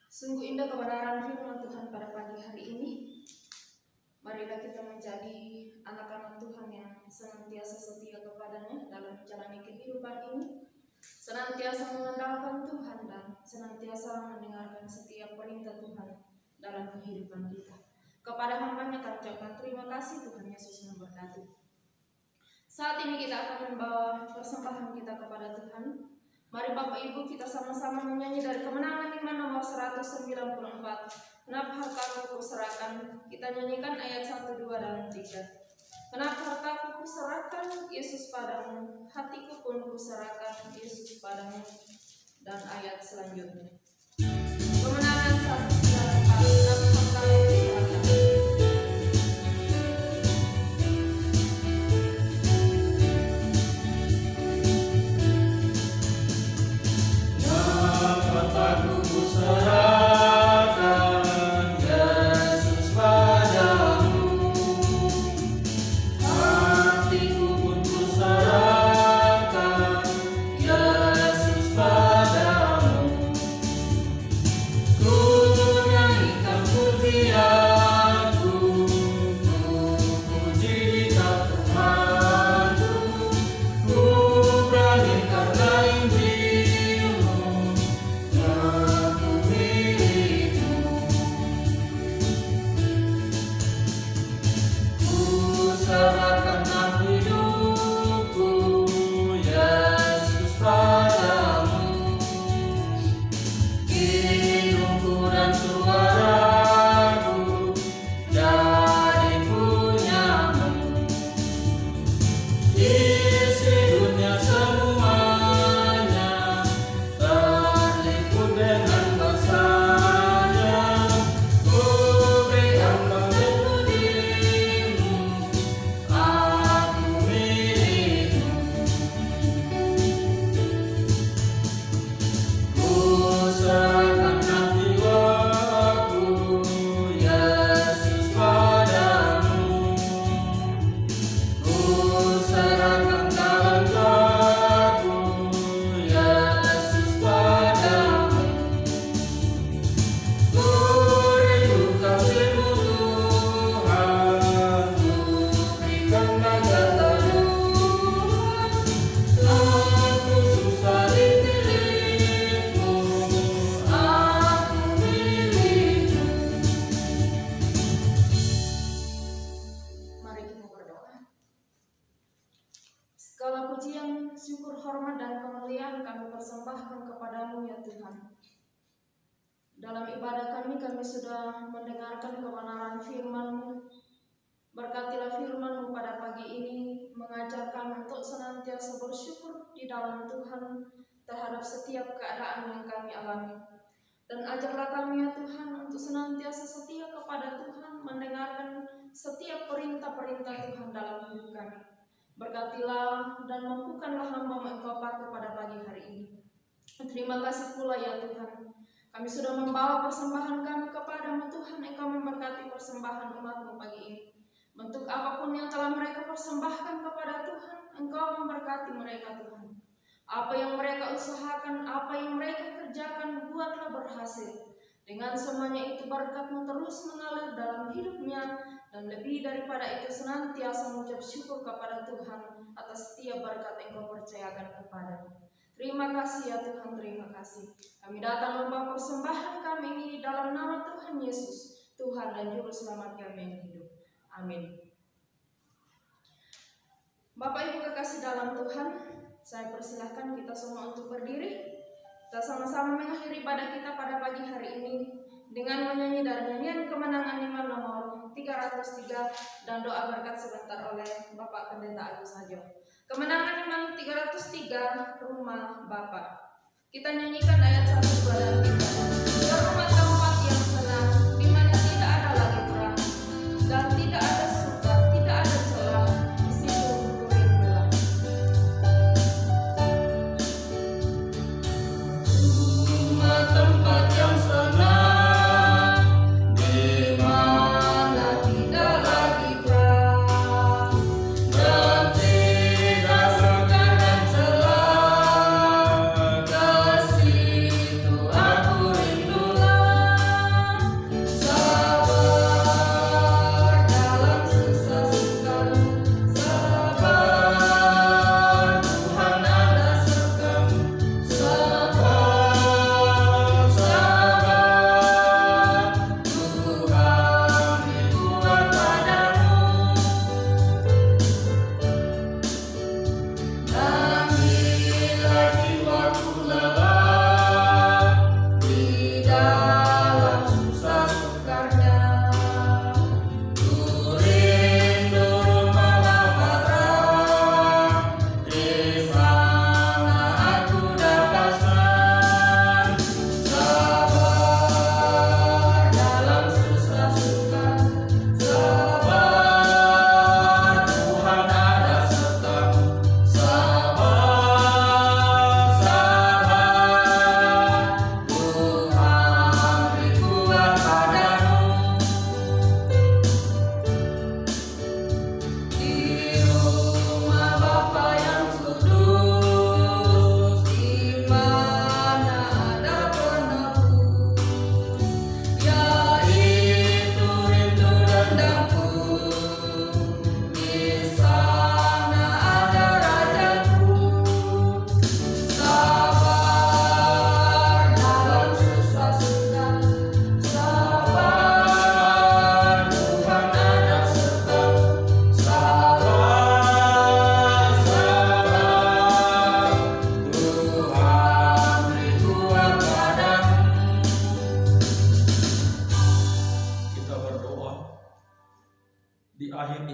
Sungguh indah kebenaran firman Tuhan pada pagi hari ini. Marilah kita menjadi anak-anak Tuhan yang senantiasa setia kepadanya dalam menjalani kehidupan ini, senantiasa mengandalkan Tuhan dan senantiasa mendengarkan setiap perintah Tuhan dalam kehidupan kita. Kepada hamba-Nya kami ucapkan terima kasih. Tuhan Yesus memberkati. Saat ini kita akan membawa persembahan kita kepada Tuhan. Mari Bapak Ibu kita sama-sama menyanyi dari Kemenangan Iman nomor 194. Kenapa hartaku kuserahkan? Kita nyanyikan ayat 1, 2, dan 3. Kenapa hartaku kuserahkan? Yesus padamu. Hatiku pun kuserahkan, Yesus padamu. Dan ayat selanjutnya. Kemenangan 194. Kenapa hartaku kuserahkan? Segala pujian, syukur, hormat, dan kemuliaan kami persembahkan kepadamu ya Tuhan. Dalam ibadah kami sudah mendengarkan kebenaran firman-Mu. Berkatilah firman-Mu pada pagi ini, mengajarkan untuk senantiasa bersyukur di dalam Tuhan terhadap setiap keadaan yang kami alami. Dan ajarlah kami ya Tuhan untuk senantiasa setia kepada Tuhan, mendengarkan setiap perintah-perintah Tuhan dalam hidup kami. Berkatilah dan mampukanlah hamba-Mu Engkau pakai pada pagi hari ini. Terima kasih pula ya Tuhan. Kami sudah membawa persembahan kami kepada-Mu Tuhan. Engkau memberkati persembahan umat-Mu pagi ini. Bentuk apapun yang telah mereka persembahkan kepada Tuhan, Engkau memberkati mereka Tuhan. Apa yang mereka usahakan, apa yang mereka kerjakan, buatlah berhasil. Dengan semuanya itu berkat-Mu terus mengalir dalam hidupnya. Dan lebih daripada itu senantiasa mengucap syukur kepada Tuhan atas setiap berkat yang Kau percayakan kepada-Mu. Terima kasih ya Tuhan, terima kasih. Kami datang membawa persembahan kami ini di dalam nama Tuhan Yesus, Tuhan dan Juru Selamat kami yang hidup. Amin. Bapak Ibu kekasih dalam Tuhan, saya persilahkan kita semua untuk berdiri. Kita sama-sama mengakhiri ibadah kita pada pagi hari ini dengan menyanyi dari nyanyian Kemenangan Iman nomor 303 dan doa berkat sebentar oleh Bapak Pendeta Agus Hajo. Kemenangan Iman 303, Rumah Bapa. Kita nyanyikan ayat 1, 2, dan 3. Rumah tempat yang senang, di mana tidak ada lagi perang, dan tidak ada suka, tidak ada celah, di situ kuring gelap. Rumah tempat yang senang, Aku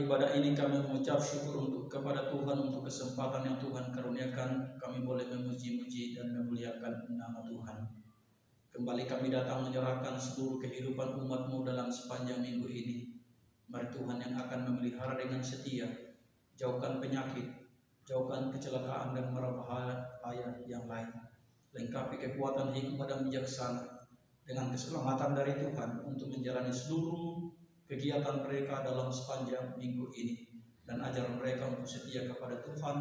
ibadah ini kami mengucap syukur kepada Tuhan untuk kesempatan yang Tuhan karuniakan. Kami boleh memuji-muji dan memuliakan nama Tuhan. Kembali kami datang menyerahkan seluruh kehidupan umat-Mu dalam sepanjang minggu ini. Mari Tuhan yang akan memelihara dengan setia, jauhkan penyakit, jauhkan kecelakaan dan mara bahaya yang lain. Lengkapi kekuatan hikmat dan bijaksana dengan keselamatan dari Tuhan untuk menjalani seluruh kegiatan mereka dalam sepanjang minggu ini, dan ajar mereka untuk setia kepada Tuhan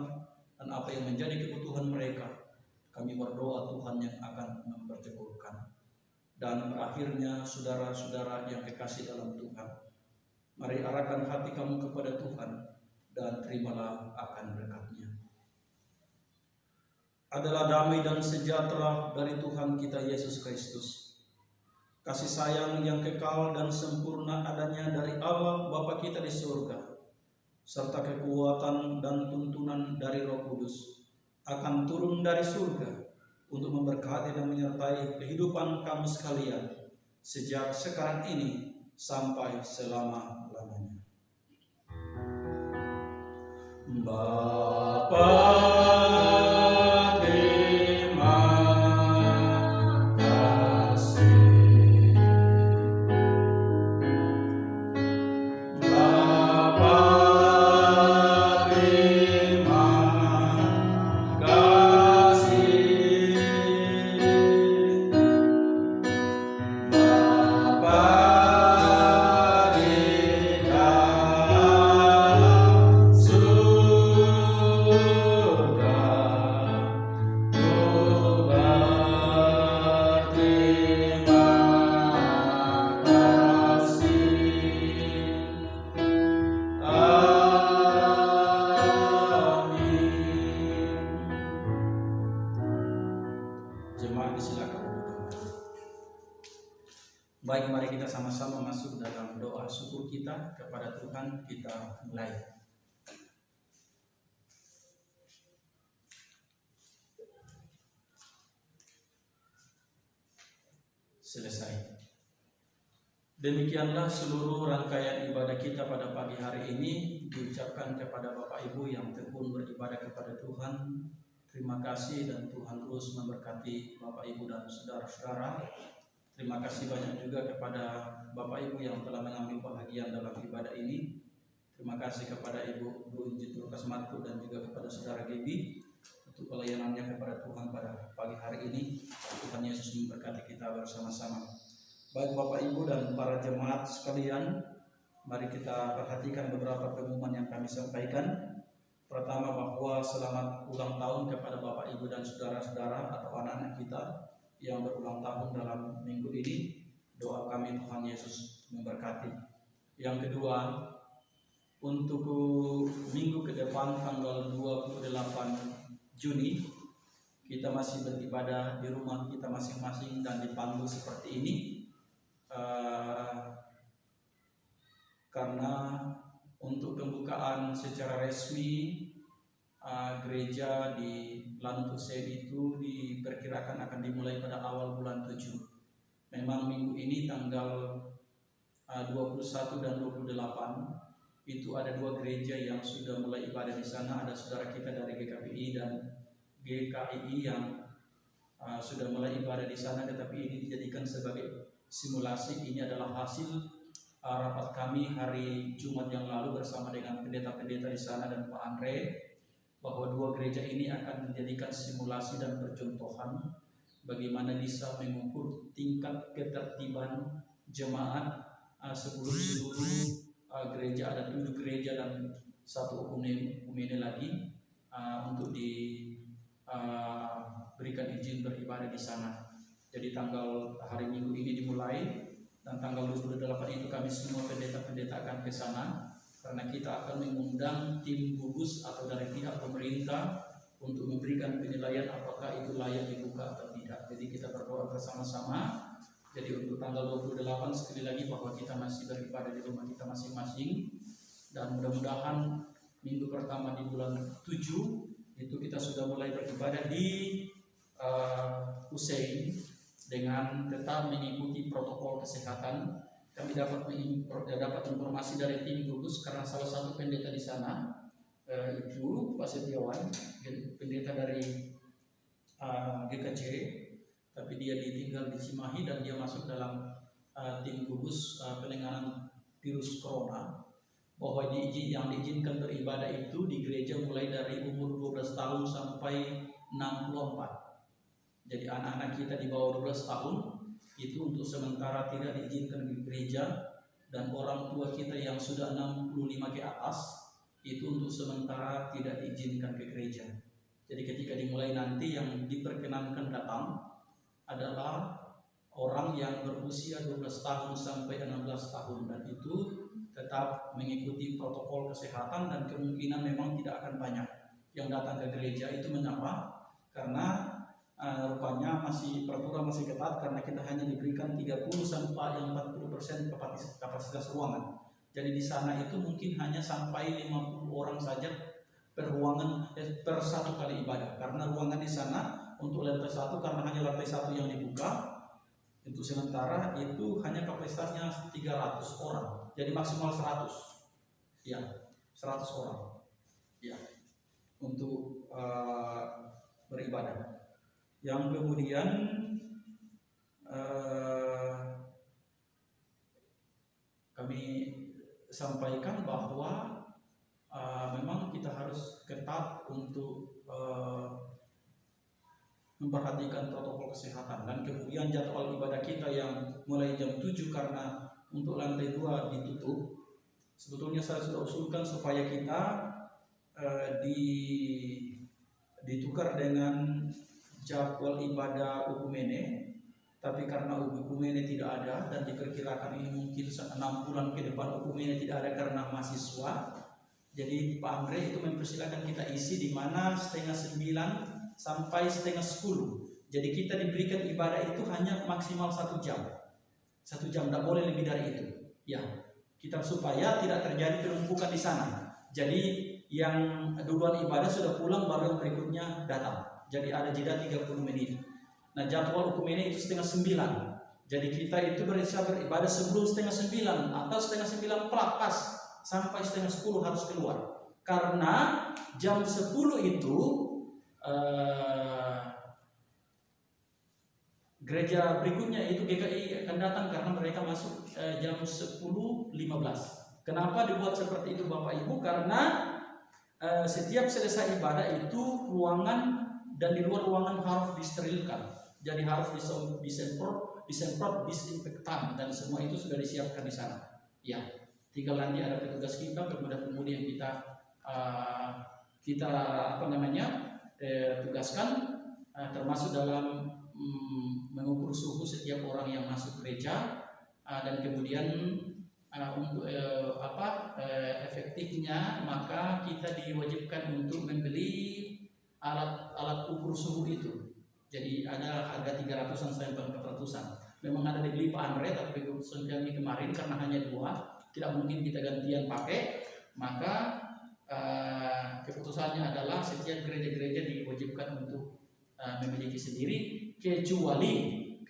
dan apa yang menjadi kebutuhan mereka. Kami berdoa Tuhan yang akan memperteguhkan. Dan berakhirnya saudara-saudara yang kekasih dalam Tuhan, mari arahkan hati kamu kepada Tuhan dan terimalah akan berkat-Nya. Adalah damai dan sejahtera dari Tuhan kita Yesus Kristus, kasih sayang yang kekal dan sempurna adanya dari Allah Bapa kita di surga, serta kekuatan dan tuntunan dari Roh Kudus akan turun dari surga untuk memberkati dan menyertai kehidupan kamu sekalian sejak sekarang ini sampai selama-lamanya. Bapa Baik, mari kita sama-sama masuk dalam doa syukur kita kepada Tuhan. Kita mulai. Selesai. Demikianlah seluruh rangkaian ibadah kita pada pagi hari ini diucapkan kepada Bapak Ibu yang tekun beribadah kepada Tuhan. Terima kasih dan Tuhan terus memberkati Bapak Ibu dan saudara-saudara. Terima kasih banyak juga kepada Bapak Ibu yang telah mengambil bahagian dalam ibadah ini. Terima kasih kepada Ibu Injit Lukas Marku dan juga kepada Saudara Gebi untuk pelayanannya kepada Tuhan pada pagi hari ini. Tuhan Yesus memberkati kita bersama-sama. Baik Bapak Ibu dan para jemaat sekalian, mari kita perhatikan beberapa pengumuman yang kami sampaikan. Pertama, bahwa selamat ulang tahun kepada Bapak Ibu dan saudara-saudara atau anak-anak kita yang berulang tahun dalam minggu ini. Doa kami Tuhan Yesus memberkati. Yang kedua, untuk minggu ke depan tanggal 28 Juni kita masih beribadah di rumah kita masing-masing dan dipandu seperti ini, karena untuk pembukaan secara resmi gereja di Lanut Hussein itu diperkirakan akan dimulai pada awal bulan 7. Memang minggu ini tanggal 21 dan 28 itu ada dua gereja yang sudah mulai ibadah di sana. Ada saudara kita dari GKPI dan GKII yang sudah mulai ibadah di sana, tetapi ini dijadikan sebagai simulasi. Ini adalah hasil rapat kami hari Jumat yang lalu bersama dengan pendeta-pendeta di sana dan Pak Andre, bahwa dua gereja ini akan dijadikan simulasi dan percontohan bagaimana bisa mengukur tingkat ketertiban jemaat sebelum seluruh gereja, ada 7 gereja dan 1 umene lagi untuk diberikan izin beribadah di sana. Jadi hari Minggu ini dimulai, dan tanggal 28 itu kami semua pendeta-pendeta akan ke sana, karena kita akan mengundang tim gugus atau dari pihak pemerintah untuk memberikan penilaian apakah itu layak dibuka atau tidak. Jadi kita berdoa bersama-sama. Jadi untuk tanggal 28 sekali lagi bahwa kita masih beribadah di rumah kita masing-masing, dan mudah-mudahan minggu pertama di bulan 7 itu kita sudah mulai beribadah di Hussein dengan tetap mengikuti protokol kesehatan kami dapat informasi dari tim gugus karena salah satu pendeta di sana itu Pak Setiawan, pendeta dari GKJ, tapi dia ditinggal di Cimahi dan dia masuk dalam tim gugus penanganan virus corona, bahwa yang diizinkan beribadah itu di gereja mulai dari umur 12 tahun sampai 64. Jadi anak-anak kita di bawah 12 tahun itu untuk sementara tidak diizinkan di gereja, dan orang tua kita yang sudah 65 ke atas itu untuk sementara tidak diizinkan ke gereja. Jadi ketika dimulai nanti yang diperkenankan datang adalah orang yang berusia 12 tahun sampai 16 tahun, dan itu tetap mengikuti protokol kesehatan, dan kemungkinan memang tidak akan banyak yang datang ke gereja. Itu mengapa? Karena rupanya peraturan masih ketat, karena kita hanya diberikan 30 sampai 40% kapasitas ruangan. Jadi di sana itu mungkin hanya sampai 50 orang saja per ruangan per satu kali ibadah, karena ruangan di sana untuk lantai 1, karena hanya lantai 1 yang dibuka. Untuk sementara itu hanya kapasitasnya 300 orang, jadi maksimal 100, ya 100 orang, ya untuk beribadah. Yang kemudian kami sampaikan bahwa memang kita harus ketat untuk memperhatikan protokol kesehatan, dan kemudian jadwal ibadah kita yang mulai jam 7 karena untuk lantai 2 ditutup. Sebetulnya saya sudah usulkan supaya kita ditukar dengan jadwal ibadah Ukumene, tapi karena Ukumene tidak ada dan diperkirakan ini mungkin 6 bulan ke depan Ukumene tidak ada karena mahasiswa. Jadi Pak Andre itu mempersilakan kita isi di mana 8:30 sampai 9:30. Jadi kita diberikan ibadah itu hanya maksimal 1 jam. 1 jam, tidak boleh lebih dari itu. Ya, kita supaya tidak terjadi penumpukan di sana. Jadi yang duluan ibadah sudah pulang, baru yang berikutnya datang. Jadi ada jeda 30 menit. Nah, jadwal hukum ini itu 8:30. Jadi kita itu beribadah sebelum 8:30 atau 8:30 pas sampai 9:30 harus keluar. Karena jam 10 itu gereja berikutnya itu GKI akan datang, karena mereka masuk jam 10:15. Kenapa dibuat seperti itu Bapak Ibu? Karena setiap selesai ibadah itu ruangan dan di luar ruangan harus disterilkan. Jadi harus disemprot disinfektan, dan semua itu sudah disiapkan di sana. Ya, tinggal nanti ada petugas kita, pemuda-pemudi yang kita tugaskan, termasuk dalam mengukur suhu setiap orang yang masuk gereja, dan kemudian untuk efektifnya maka kita diwajibkan untuk membeli alat ukur suhu itu. Jadi ada harga 300-an sampai 400-an. Memang ada dibeli Pak Andre, tapi keputusan kami kemarin karena hanya 2, tidak mungkin kita gantian pakai, maka keputusannya adalah setiap gereja-gereja diwajibkan untuk memiliki sendiri, kecuali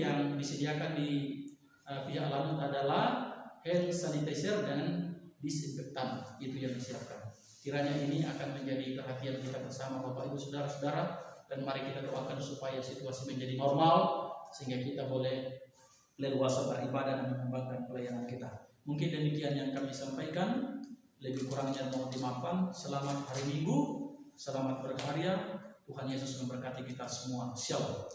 yang disediakan di pihak Lanut adalah hand sanitizer dan disinfektan, itu yang disiapkan. Kiranya ini akan menjadi perhatian kita bersama Bapak Ibu Saudara-saudara, dan mari kita doakan supaya situasi menjadi normal sehingga kita boleh leluasa beribadah dan mengembangkan pelayanan kita. Mungkin demikian yang kami sampaikan, lebih kurangnya mohon dimaafkan. Selamat hari Minggu, selamat berkarya. Tuhan Yesus memberkati kita semua. Shalom.